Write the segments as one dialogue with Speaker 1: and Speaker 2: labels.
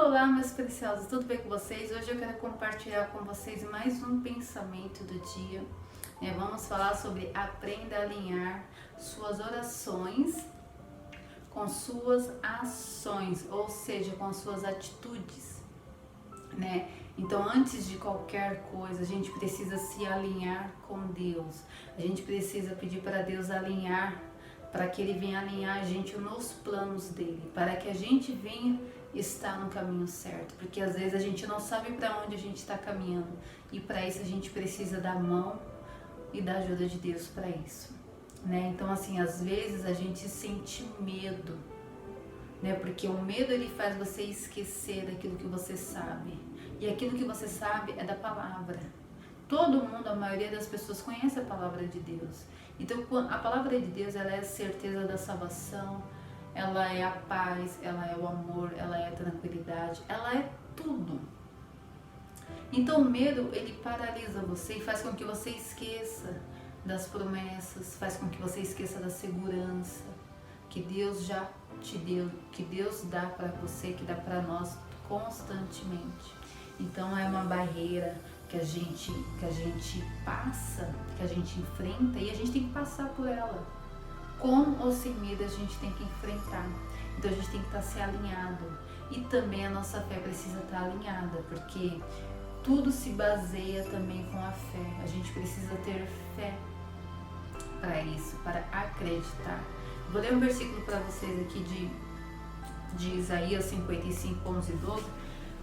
Speaker 1: Olá, meus preciosos, tudo bem com vocês? Hoje eu quero compartilhar com vocês mais um pensamento do dia. Vamos falar sobre aprenda a alinhar suas orações com suas ações, ou seja, com suas atitudes, né? Então, antes de qualquer coisa, a gente precisa se alinhar com Deus. A gente precisa pedir para Deus alinhar, para que Ele venha alinhar a gente nos planos dele, para que a gente venha estar no caminho certo, porque às vezes a gente não sabe para onde a gente está caminhando e para isso a gente precisa da mão e da ajuda de Deus para isso, né? Então assim, às vezes a gente sente medo, né? Porque o medo ele faz você esquecer daquilo que você sabe, e aquilo que você sabe é da palavra. Todo mundo, a maioria das pessoas conhece a palavra de Deus. Então a palavra de Deus, ela é a certeza da salvação, ela é a paz, ela é o amor, ela é a tranquilidade, ela é tudo. Então o medo, ele paralisa você e faz com que você esqueça das promessas, faz com que você esqueça da segurança que Deus já te deu, que Deus dá para você, que dá para nós constantemente. Então é uma barreira que a gente passa, que a gente enfrenta e a gente tem que passar por ela. Com ou sem medo a gente tem que enfrentar. Então a gente tem que estar se alinhado. E também a nossa fé precisa estar alinhada, porque tudo se baseia também com a fé. A gente precisa ter fé para isso, para acreditar. Vou ler um versículo para vocês aqui de Isaías 55, 11 e 12,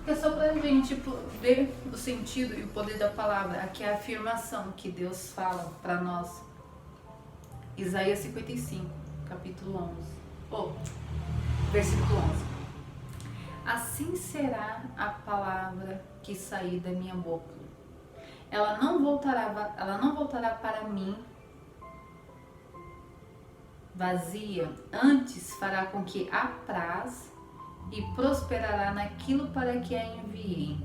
Speaker 1: que é só para a gente ver o sentido e o poder da palavra. Aqui é a afirmação que Deus fala para nós. Isaías 55, capítulo 11, versículo 11. Assim será a palavra que sair da minha boca. Ela não voltará para mim vazia, antes fará com que apraz e prosperará naquilo para que a enviei.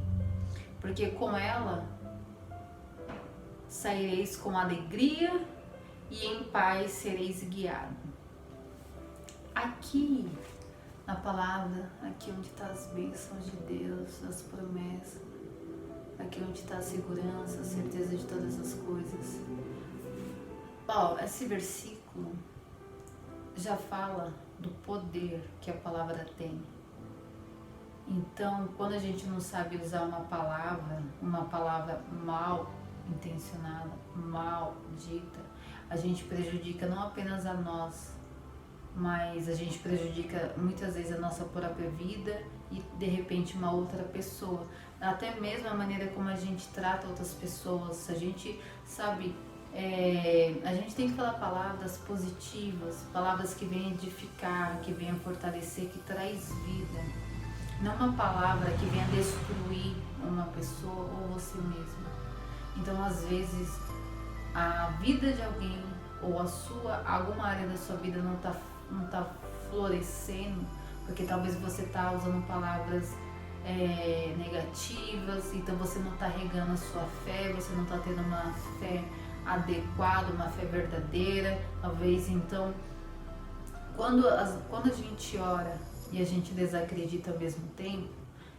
Speaker 1: Porque com ela saireis com alegria e em paz sereis guiados. Aqui na palavra, aqui onde está as bênçãos de Deus, as promessas, aqui onde está a segurança, a certeza de todas as coisas. Esse versículo já fala do poder que a palavra tem. Então, quando a gente não sabe usar uma palavra mal intencionada, mal dita, a gente prejudica não apenas a nós, mas a gente prejudica muitas vezes a nossa própria vida e de repente uma outra pessoa. Até mesmo a maneira como a gente trata outras pessoas. A gente sabe, a gente tem que falar palavras positivas, palavras que venham edificar, que venham fortalecer, que traz vida. Não uma palavra que venha destruir uma pessoa ou você mesmo. Então às vezes a vida de alguém ou alguma área da sua vida não tá florescendo, porque talvez você tá usando palavras negativas, então você não tá regando a sua fé, você não tá tendo uma fé adequada, uma fé verdadeira. Talvez então, quando a gente ora e a gente desacredita ao mesmo tempo,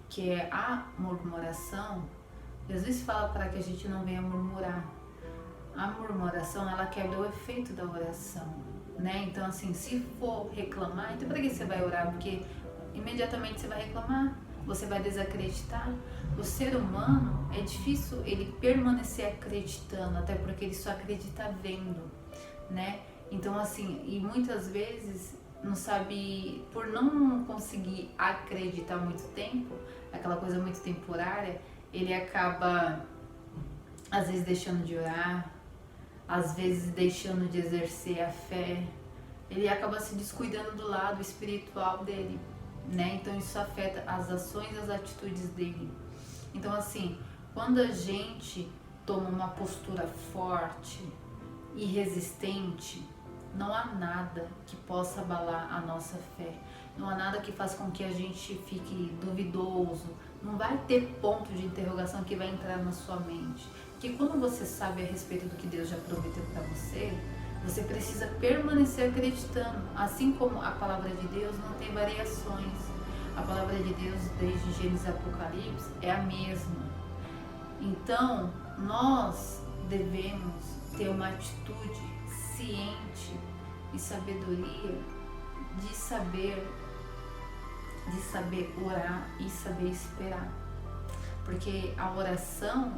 Speaker 1: que é a murmuração, Jesus fala para que a gente não venha murmurar. A murmuração, ela quebra o efeito da oração, né? Então assim, se for reclamar, então para que você vai orar? Porque imediatamente você vai reclamar, você vai desacreditar. O ser humano, é difícil ele permanecer acreditando, até porque ele só acredita vendo, né? Então assim, e muitas vezes não sabe, por não conseguir acreditar muito tempo, aquela coisa muito temporária, ele acaba às vezes deixando de orar, às vezes deixando de exercer a fé, ele acaba se descuidando do lado espiritual dele, né? Então isso afeta as ações e as atitudes dele. Então assim, quando a gente toma uma postura forte e resistente, não há nada que possa abalar a nossa fé, não há nada que faça com que a gente fique duvidoso, não vai ter ponto de interrogação que vai entrar na sua mente. Porque quando você sabe a respeito do que Deus já prometeu para você, você precisa permanecer acreditando. Assim como a palavra de Deus não tem variações. A palavra de Deus, desde Gênesis e Apocalipse, é a mesma. Então, nós devemos ter uma atitude ciente e sabedoria de saber orar e saber esperar. Porque a oração,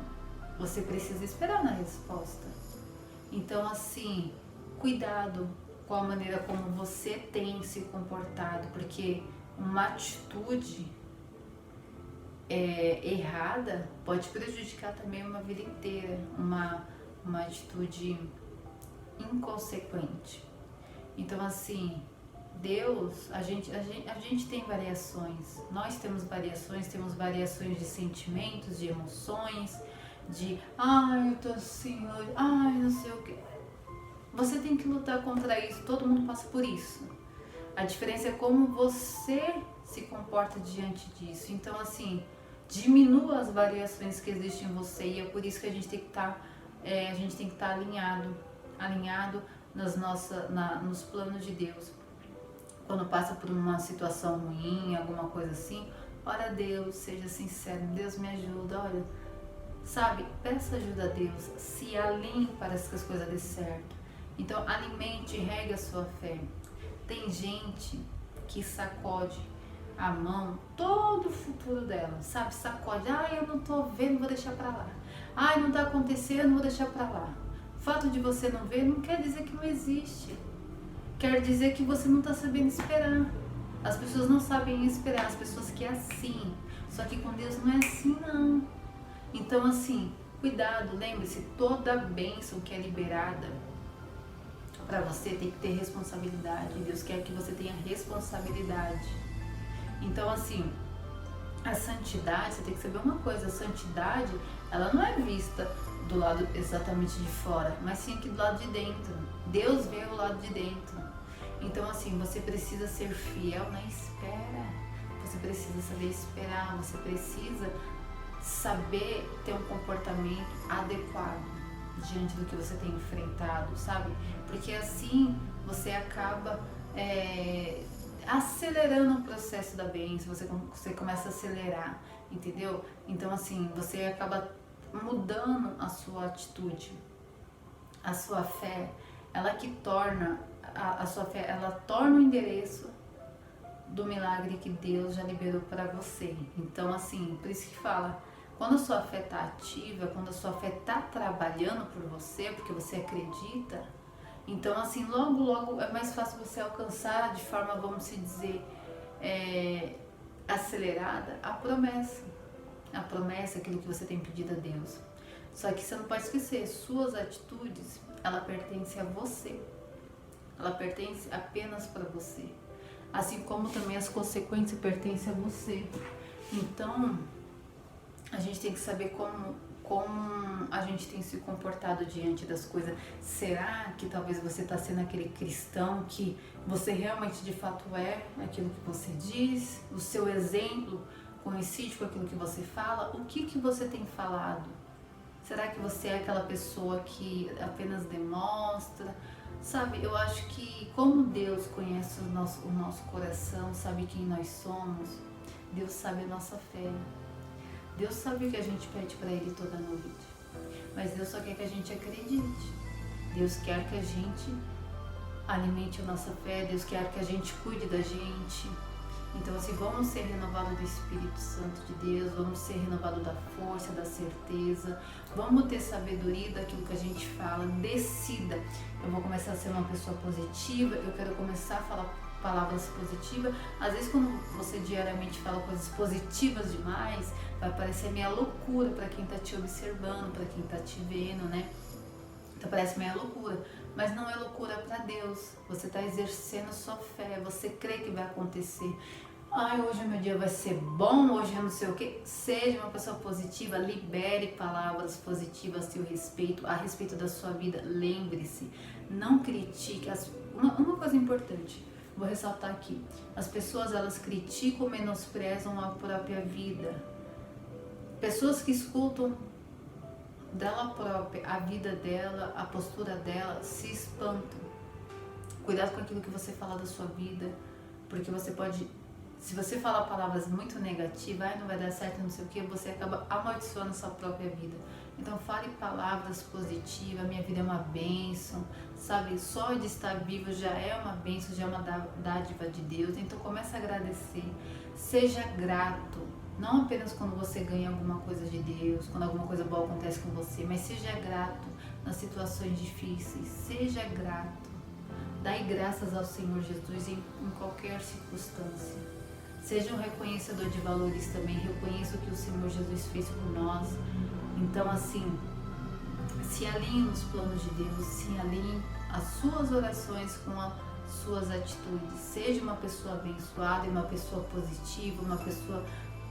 Speaker 1: você precisa esperar na resposta. Então, assim, cuidado com a maneira como você tem se comportado, porque uma atitude errada pode prejudicar também uma vida inteira, uma atitude inconsequente. Então, assim, Deus, a gente tem variações, nós temos variações de sentimentos, de emoções, de eu tô assim hoje, não sei o que. Você tem que lutar contra isso, todo mundo passa por isso. A diferença é como você se comporta diante disso. Então, assim, diminua as variações que existem em você, e é por isso que a gente tem que estar alinhado nos planos de Deus. Quando passa por uma situação ruim, alguma coisa assim, ora a Deus, seja sincero, Deus me ajuda, olha, sabe, peça ajuda a Deus, se alinhe para que as coisas dêem certo. Então, alimente e regue a sua fé. Tem gente que sacode a mão todo o futuro dela, sabe, sacode, eu não tô vendo, vou deixar pra lá, não tá acontecendo, vou deixar pra lá. O fato de você não ver não quer dizer que não existe. Quer dizer que você não está sabendo esperar. As pessoas não sabem esperar, as pessoas que é assim. Só que com Deus não é assim, não. Então, assim, cuidado, lembre-se, toda bênção que é liberada para você tem que ter responsabilidade. Deus quer que você tenha responsabilidade. Então, assim, a santidade, você tem que saber uma coisa, a santidade, ela não é vista do lado exatamente de fora, mas sim aqui do lado de dentro. Deus vê o lado de dentro. Então, assim, você precisa ser fiel na espera. Você precisa saber esperar, você precisa saber ter um comportamento adequado diante do que você tem enfrentado, sabe? Porque assim você acaba acelerando o processo da bênção, você começa a acelerar, entendeu? Então, assim, você acaba mudando a sua atitude, a sua fé, ela que torna a sua fé, ela torna o endereço do milagre que Deus já liberou para você. Então, assim, por isso que fala, quando a sua fé está ativa, quando a sua fé está trabalhando por você, porque você acredita, então, assim, logo é mais fácil você alcançar de forma, vamos dizer, acelerada, a promessa. A promessa, aquilo que você tem pedido a Deus. Só que você não pode esquecer, suas atitudes, ela pertence a você. Ela pertence apenas para você. Assim como também as consequências pertencem a você. Então, a gente tem que saber como a gente tem se comportado diante das coisas. Será que talvez você está sendo aquele cristão que você realmente de fato é aquilo que você diz? O seu exemplo coincide com aquilo que você fala? O que você tem falado? Será que você é aquela pessoa que apenas demonstra? Sabe, eu acho que como Deus conhece o nosso coração, sabe quem nós somos, Deus sabe a nossa fé. Deus sabe o que a gente pede para Ele toda noite. Mas Deus só quer que a gente acredite. Deus quer que a gente alimente a nossa fé. Deus quer que a gente cuide da gente. Então, assim, vamos ser renovados do Espírito Santo de Deus, vamos ser renovados da força, da certeza, vamos ter sabedoria daquilo que a gente fala, decida. Eu vou começar a ser uma pessoa positiva, eu quero começar a falar palavras positivas. Às vezes, quando você diariamente fala coisas positivas demais, vai parecer meio loucura para quem está te observando, para quem está te vendo, né? Então parece meio loucura, mas não é loucura para Deus. Você está exercendo sua fé, você crê que vai acontecer. Hoje o meu dia vai ser bom, hoje eu não sei o que. Seja uma pessoa positiva, libere palavras positivas a respeito da sua vida. Lembre-se, não critique. Uma coisa importante, vou ressaltar aqui. As pessoas, elas criticam, menosprezam a própria vida. Pessoas que escutam dela própria, a vida dela, a postura dela, se espantam. Cuidado com aquilo que você fala da sua vida, porque você pode Se você fala palavras muito negativas, não vai dar certo, não sei o que, você acaba amaldiçoando a sua própria vida. Então fale palavras positivas, minha vida é uma bênção, sabe? Só de estar vivo já é uma bênção, já é uma dádiva de Deus. Então comece a agradecer, seja grato, não apenas quando você ganha alguma coisa de Deus, quando alguma coisa boa acontece com você, mas seja grato nas situações difíceis, seja grato. Dai graças ao Senhor Jesus em qualquer circunstância. Seja um reconhecedor de valores também, reconheça o que o Senhor Jesus fez por nós. Então assim, se alinhe nos planos de Deus, se alinhe as suas orações com as suas atitudes. Seja uma pessoa abençoada, uma pessoa positiva, uma pessoa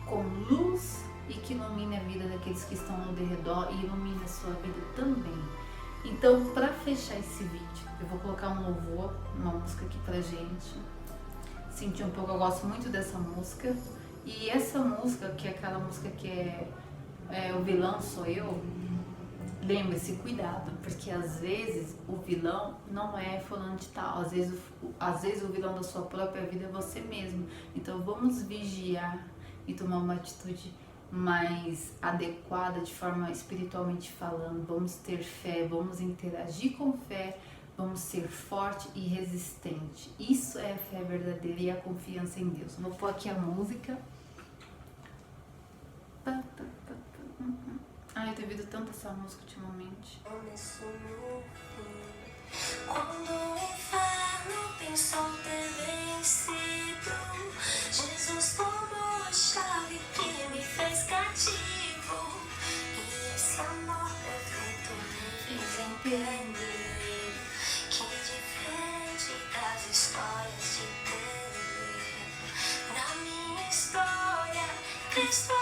Speaker 1: com luz e que ilumine a vida daqueles que estão ao redor e ilumine a sua vida também. Então, para fechar esse vídeo, eu vou colocar um louvor, uma música aqui pra gente sentir um pouco. Eu gosto muito dessa música. E essa música, que é aquela música que é O Vilão Sou Eu, lembre-se, cuidado, porque às vezes o vilão não é fulano de tal, às vezes o vilão da sua própria vida é você mesmo. Então vamos vigiar e tomar uma atitude mais adequada de forma espiritualmente falando. Vamos ter fé, vamos interagir com fé, vamos ser forte e resistente. Isso é a fé verdadeira e a confiança em Deus. Vou pôr aqui a música. Ai, eu tenho ouvido tanto essa música ultimamente.
Speaker 2: Quando o inferno pensou ter vencido, Jesus tomou a chave que me fez cativo. E esse amor perfeito me fez entender que diferente das histórias de Deus, na minha história, Cristo